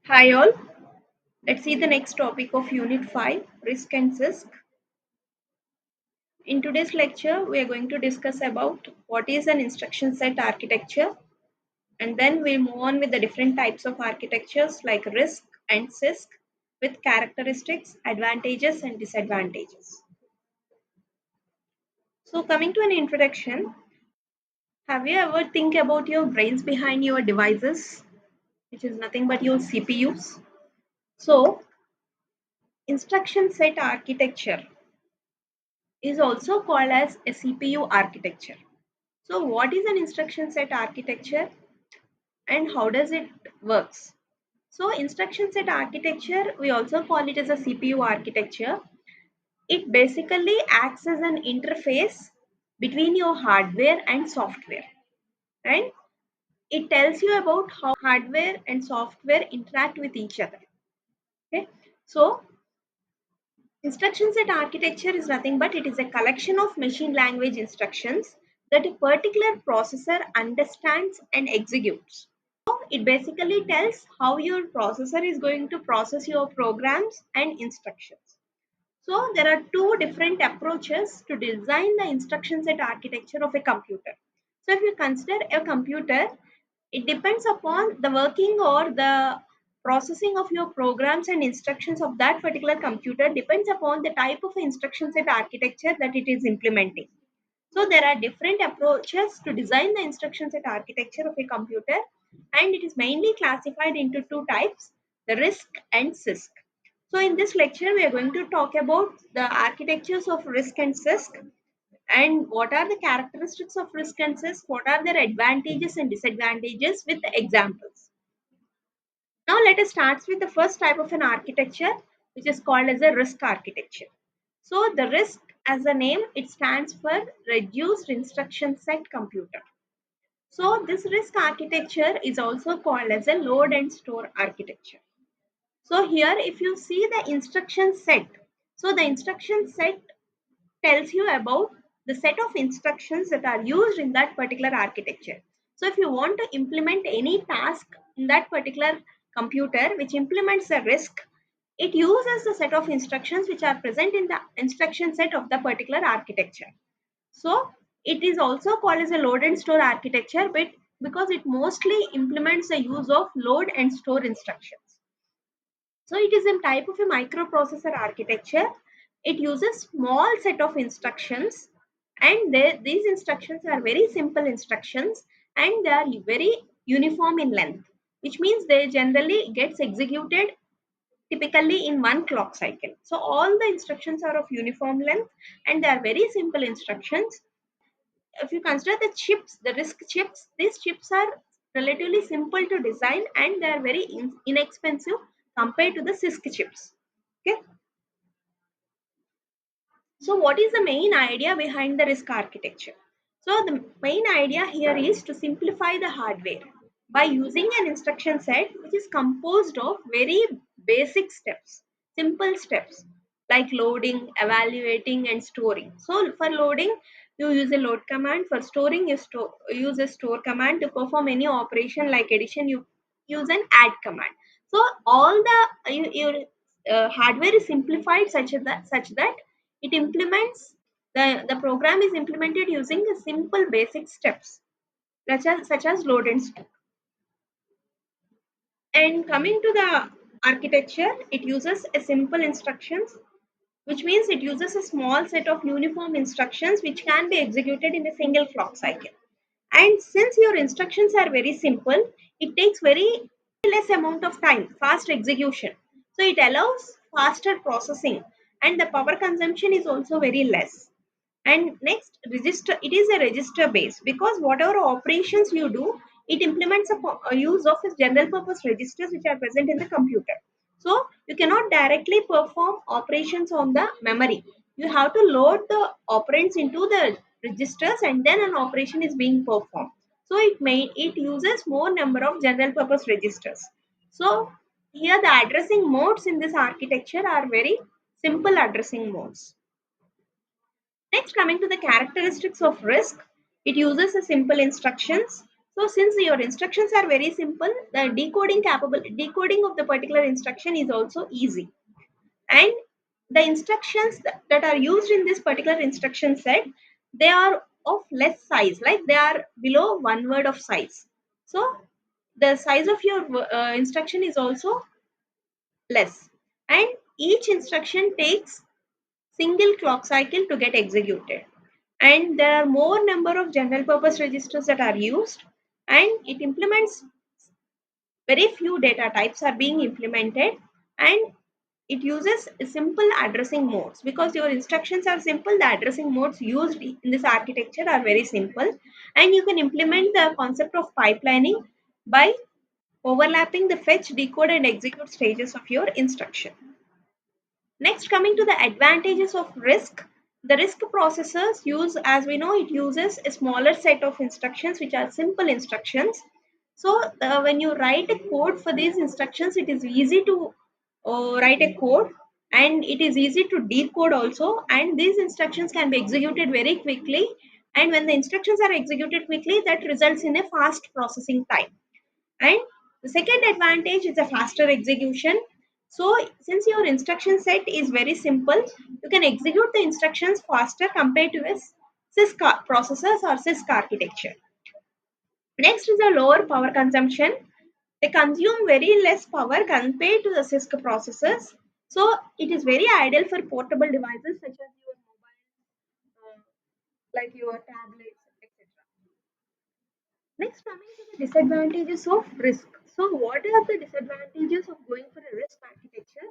Hi all, let's see the next topic of Unit 5, Risk and Cisc. In today's lecture, we are going to discuss about what is an instruction set architecture, and then we'll move on with the different types of architectures like Risk and Cisc with characteristics, advantages and disadvantages. So coming to an introduction, have you ever think about your brains behind your devices, which is nothing but your CPUs? So instruction set architecture is also called as a CPU architecture. So what is an instruction set architecture and how does it works? So instruction set architecture, we also call it as a CPU architecture. It basically acts as an interface between your hardware and software, and it tells you about how hardware and software interact with each other. Okay, so instruction set architecture is nothing but it is a collection of machine language instructions that a particular processor understands and executes. So it basically tells how your processor is going to process your programs and instructions. So there are two different approaches to design the instruction set architecture of a computer. So if you consider a computer, it depends upon the working or the processing of your programs and instructions of that particular computer depends upon the type of instruction set architecture that it is implementing. So there are different approaches to design the instruction set architecture of a computer, and it is mainly classified into two types, the RISC and CISC. So in this lecture, we are going to talk about the architectures of RISC and CISC and what are the characteristics of RISC and CISC, what are their advantages and disadvantages with the examples. Now let us start with the first type of an architecture, which is called as a RISC architecture. So the RISC, as a name, it stands for Reduced Instruction Set Computer. So this RISC architecture is also called as a load and store architecture. So here if you see the instruction set, so the instruction set tells you about the set of instructions that are used in that particular architecture. So if you want to implement any task in that particular computer which implements a RISC, it uses the set of instructions which are present in the instruction set of the particular architecture. So it is also called as a load and store architecture, but because it mostly implements the use of load and store instructions. So it is a type of a microprocessor architecture. It uses small set of instructions, and these instructions are very simple instructions and they are very uniform in length, which means they generally gets executed typically in one clock cycle. So all the instructions are of uniform length and they are very simple instructions. If you consider the chips, the RISC chips, these chips are relatively simple to design and they are very inexpensive compared to the Cisc chips. Okay, so what is the main idea behind the RISC architecture? So the main idea here is to simplify the hardware by using an instruction set which is composed of very basic steps, simple steps like loading, evaluating and storing. So for loading, you use a load command. For storing, you use a store command. To perform any operation like addition, you use an add command. So all the your hardware is simplified such that it implements the program is implemented using the simple basic steps such as load and store. And coming to the architecture, it uses a simple instructions, which means it uses a small set of uniform instructions which can be executed in a single clock cycle. And since your instructions are very simple, it takes very less amount of time, fast execution. So it allows faster processing and the power consumption is also very less. And next, register, it is a register base because whatever operations you do, it implements a use of its general purpose registers which are present in the computer. So you cannot directly perform operations on the memory. You have to load the operands into the registers and then an operation is being performed. So it uses more number of general purpose registers. So here the addressing modes in this architecture are very simple addressing modes. Next, coming to the characteristics of RISC, it uses a simple instructions. So since your instructions are very simple, the decoding of the particular instruction is also easy. And the instructions that are used in this particular instruction set, they are of less size, like they are below one word of size. So the size of your instruction is also less, and each instruction takes single clock cycle to get executed, and there are more number of general purpose registers that are used, and it implements very few data types are being implemented, and it uses simple addressing modes. Because your instructions are simple, the addressing modes used in this architecture are very simple, and you can implement the concept of pipelining by overlapping the fetch, decode and execute stages of your instruction. Next, coming to the advantages of RISC, the RISC processors use, as we know, it uses a smaller set of instructions which are simple instructions. So, when you write a code for these instructions, it is easy to write a code, and it is easy to decode also. And these instructions can be executed very quickly. And when the instructions are executed quickly, that results in a fast processing time. And the second advantage is a faster execution. So since your instruction set is very simple, you can execute the instructions faster compared to a Cisc processors or Cisc architecture. Next is a lower power consumption. They consume very less power compared to the Cisc processors. So it is very ideal for portable devices such as your mobile, like your tablets, etc. Next, coming to the disadvantages of RISC. So, what are the disadvantages of going for a RISC architecture?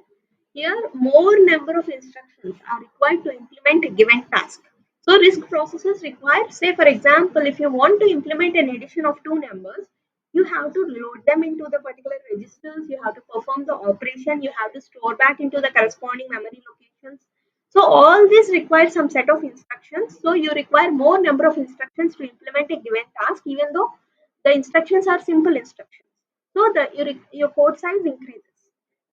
Here, more number of instructions are required to implement a given task. So, RISC processors require, say, for example, if you want to implement an addition of two numbers, you have to load them into the particular registers, you have to perform the operation, you have to store back into the corresponding memory locations. So all this requires some set of instructions. So you require more number of instructions to implement a given task, even though the instructions are simple instructions. So your code size increases.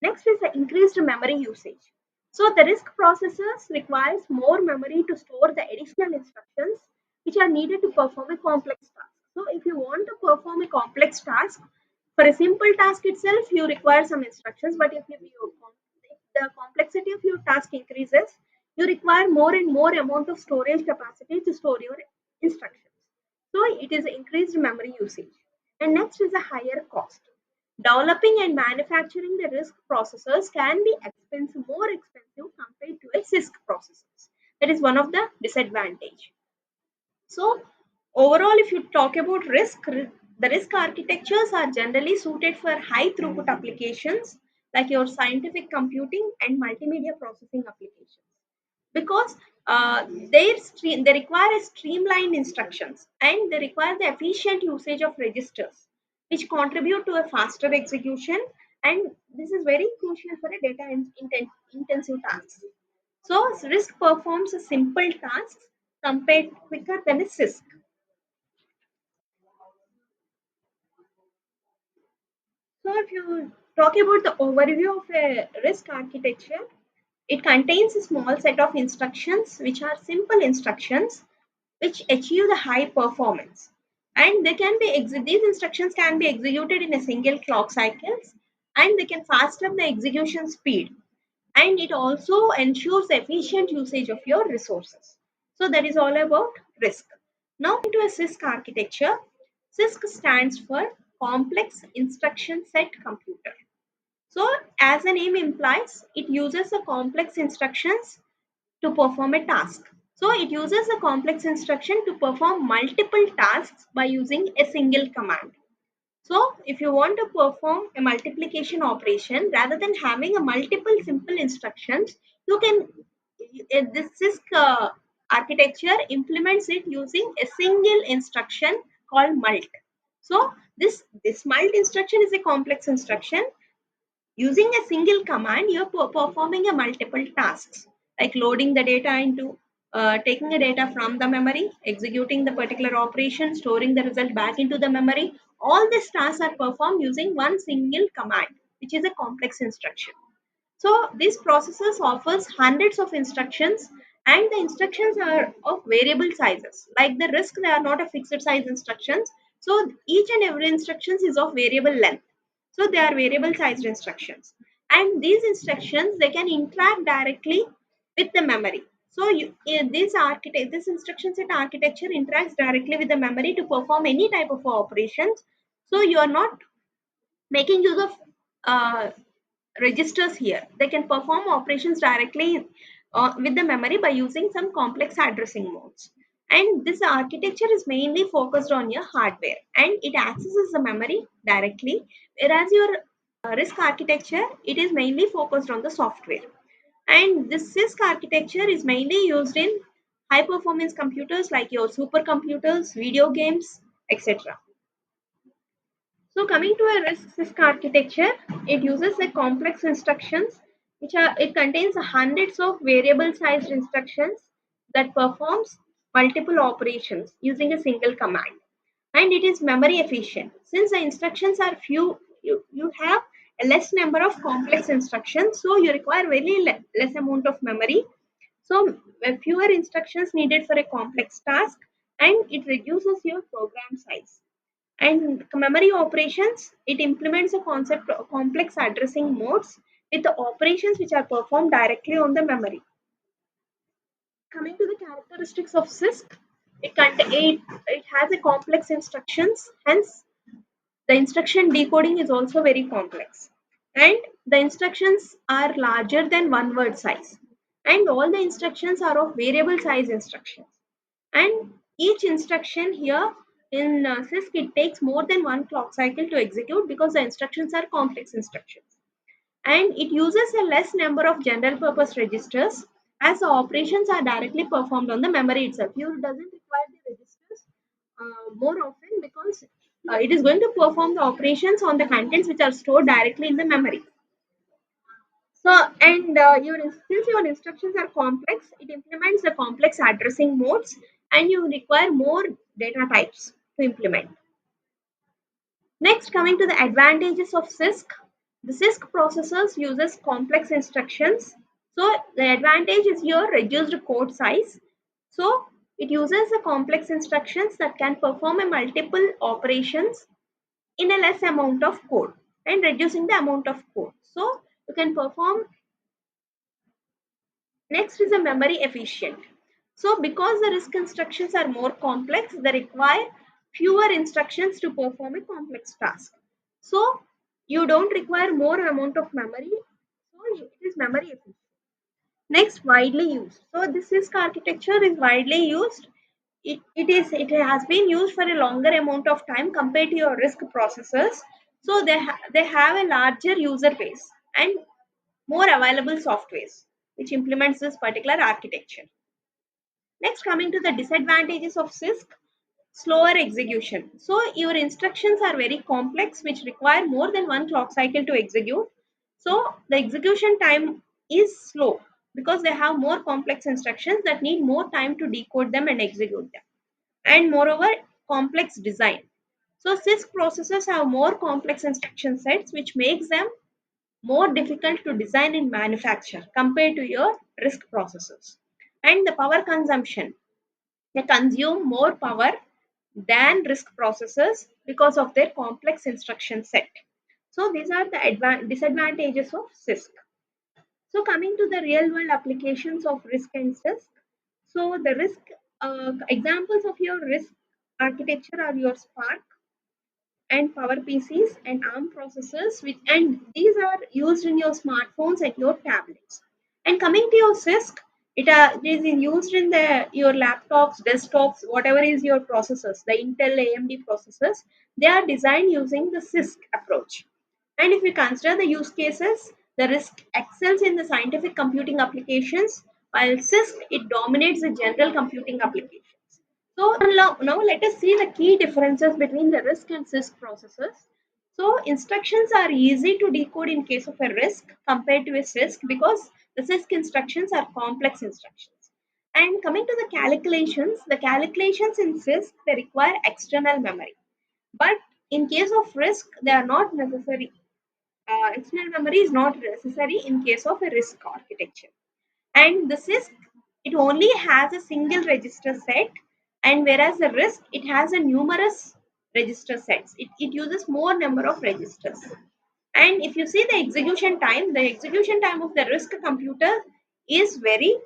Next is the increased memory usage. So the RISC processors requires more memory to store the additional instructions which are needed to perform a complex task. So if you want to perform a complex task, for a simple task itself, you require some instructions, but if the complexity of your task increases, you require more and more amount of storage capacity to store your instructions. So it is increased memory usage. And next is a higher cost. Developing and manufacturing the RISC processors can be more expensive compared to a Cisc processors. That is one of the disadvantage. So overall, if you talk about the RISC architectures are generally suited for high throughput applications like your scientific computing and multimedia processing applications, because they require a streamlined instructions, and they require the efficient usage of registers which contribute to a faster execution, and this is very crucial for a intensive tasks. So RISC performs a simple tasks compared quicker than a Cisc. So if you talk about the overview of a RISC architecture, it contains a small set of instructions which are simple instructions which achieve the high performance, and these instructions can be executed in a single clock cycles, and they can fasten the execution speed, and it also ensures efficient usage of your resources. So that is all about RISC. Now into a Cisc architecture. Cisc stands for Complex Instruction Set Computer. So as the name implies, it uses the complex instructions to perform a task. So it uses a complex instruction to perform multiple tasks by using a single command. So if you want to perform a multiplication operation, rather than having a multiple simple instructions, you can this Cisc architecture implements it using a single instruction called mult. So this mult instruction is a complex instruction. Using a single command, you're performing a multiple tasks like loading the data into taking the data from the memory, executing the particular operation, storing the result back into the memory. All these tasks are performed using one single command, which is a complex instruction. So this processor offers hundreds of instructions, and the instructions are of variable sizes. Like the RISC, they are not a fixed size instructions. So each and every instructions is of variable length. So they are variable sized instructions. And these instructions they can interact directly with the memory. So this instruction set architecture interacts directly with the memory to perform any type of operations. So you are not making use of uh, registers here. They can perform operations directly with the memory by using some complex addressing modes. And this architecture is mainly focused on your hardware and it accesses the memory directly, whereas your RISC architecture it is mainly focused on the software. And this Cisc architecture is mainly used in high performance computers like your supercomputers, video games, etc. So coming to a RISC architecture, it uses a complex instructions which are it contains hundreds of variable sized instructions that performs multiple operations using a single command. And it is memory efficient. Since the instructions are few, you have a less number of complex instructions, so you require very less amount of memory. So fewer instructions needed for a complex task and it reduces your program size. And memory operations, it implements a concept of complex addressing modes with the operations which are performed directly on the memory. Coming to the characteristics of Cisc, it has a complex instructions, hence the instruction decoding is also very complex. And the instructions are larger than one word size. And all the instructions are of variable size instructions. And each instruction here in Cisc it takes more than one clock cycle to execute because the instructions are complex instructions. And it uses a less number of general purpose registers as the operations are directly performed on the memory itself. You doesn't require the registers more often because it is going to perform the operations on the contents which are stored directly in the memory. So, and since your instructions are complex, it implements the complex addressing modes and you require more data types to implement. Next, coming to the advantages of Cisc. The Cisc processors uses complex instructions. So, the advantage is your reduced code size. So, it uses the complex instructions that can perform a multiple operations in a less amount of code and reducing the amount of code. So, you can perform. Next is a memory efficient. So because the RISC instructions are more complex, they require fewer instructions to perform a complex task. So you don't require more amount of memory. So it is memory efficient. Next, widely used. So this RISC architecture is widely used. It has been used for a longer amount of time compared to your RISC processors. So they have a larger user base and more available softwares which implements this particular architecture. Next, coming to the disadvantages of Cisc, slower execution. So your instructions are very complex which require more than one clock cycle to execute. So the execution time is slow because they have more complex instructions that need more time to decode them and execute them. And moreover, complex design. So Cisc processors have more complex instruction sets which makes them more difficult to design and manufacture compared to your RISC processors. And the power consumption, they consume more power than RISC processors because of their complex instruction set. So these are the disadvantages of Cisc. So coming to the real world applications of RISC and Cisc. So the RISC examples of your RISC architecture are your Spark and Power PCs and ARM processors, which and these are used in your smartphones and your tablets. And coming to your Cisc, it is used in the your laptops, desktops, whatever is your processors, the Intel AMD processors. They are designed using the Cisc approach. And if we consider the use cases, the RISC excels in the scientific computing applications, while Cisc it dominates the general computing applications. So now let us see the key differences between the RISC and Cisc processors. So instructions are easy to decode in case of a RISC compared to a Cisc because the Cisc instructions are complex instructions. And coming to the calculations in Cisc they require external memory. But in case of RISC, they are not necessary. External memory is not necessary in case of a RISC architecture. And the Cisc, it only has a single register set, and whereas the RISC, it has a numerous register sets. It uses more number of registers. And if you see the execution time of the RISC computer is very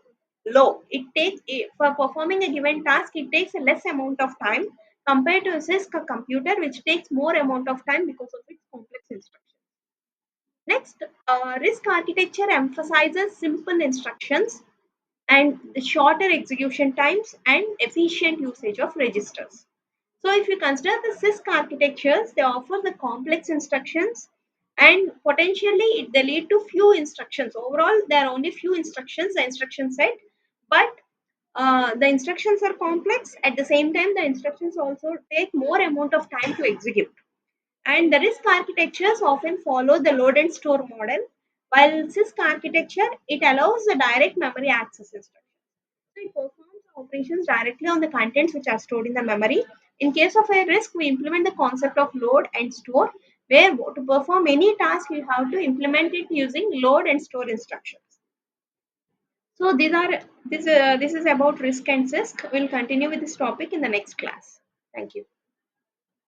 low. It takes for performing a given task, it takes a less amount of time compared to a Cisc computer, which takes more amount of time because of its complex instructions. Next, RISC architecture emphasizes simple instructions and the shorter execution times and efficient usage of registers. So if you consider the Cisc architectures, they offer the complex instructions and potentially they lead to few instructions. Overall, there are only few instructions, the instruction set, but the instructions are complex. At the same time, the instructions also take more amount of time to execute. And the RISC architectures often follow the load and store model, while Cisc architecture, it allows the direct memory access instruction. So it performs operations directly on the contents which are stored in the memory. In case of a RISC, we implement the concept of load and store, where to perform any task, you have to implement it using load and store instructions. So this is about RISC and Cisc. We'll continue with this topic in the next class. Thank you.